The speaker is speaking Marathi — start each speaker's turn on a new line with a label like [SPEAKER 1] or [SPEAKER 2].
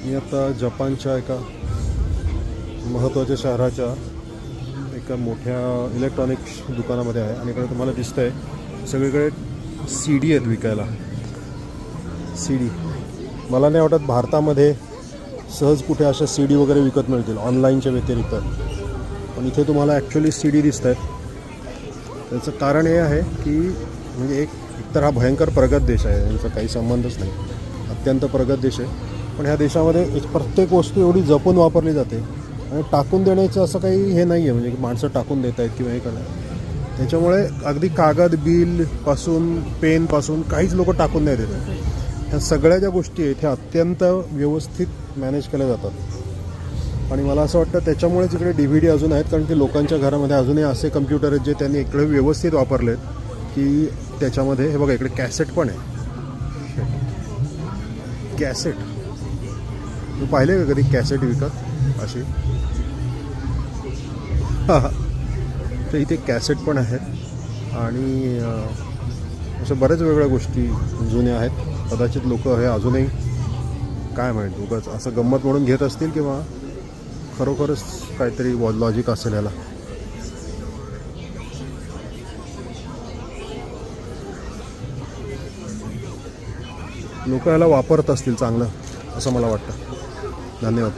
[SPEAKER 1] मी आता जपानच्या एका महत्त्वाच्या शहराच्या एका मोठ्या इलेक्ट्रॉनिक्स दुकानामध्ये आहे आणि इकडे तुम्हाला दिसतं आहे सगळीकडे सी डी आहेत विकायला. सी डी मला नाही वाटत भारतामध्ये सहज कुठे अशा सी डी वगैरे विकत मिळतील ऑनलाईनच्या व्यतिरिक्त, पण इथे तुम्हाला ॲक्च्युली सी डी दिसत आहेत. त्याचं कारण हे आहे की म्हणजे एकतर हा भयंकर प्रगत देश आहे, यांचा काही संबंधच नाही, अत्यंत प्रगत देश आहे. पण ह्या देशामध्ये प्रत्येक वस्तू एवढी जपून वापरली जाते आणि टाकून देण्याचं असं काही हे नाही आहे, म्हणजे की माणसं टाकून देत आहेत किंवा हे करणार. त्याच्यामुळे अगदी कागद बिलपासून पेनपासून काहीच लोक टाकून नाही देतात. ह्या सगळ्या ज्या गोष्टी आहेत ह्या अत्यंत व्यवस्थित मॅनेज केल्या जातात आणि मला असं वाटतं त्याच्यामुळेच इकडे DVD अजून आहेत, कारण की लोकांच्या घरामध्ये अजूनही असे कम्प्युटर आहेत जे त्यांनी इकडे व्यवस्थित वापरले आहेत की त्याच्यामध्ये हे बघा इकडे कॅसेट पण आहे. कॅसेट तू पाहिले का कधी कॅसेट विकत अशी? हां हां, तर इथे कॅसेट पण आहेत आणि अशा बऱ्याच वेगळ्या गोष्टी जुन्या आहेत. कदाचित लोक हे अजूनही काय माहीत उगाच असं गंमत म्हणून घेत असतील किंवा खरोखरच काहीतरी लॉजिक असेल याला. लोक याला वापरत असतील चांगलं असं मला वाटतं. धन्यवाद.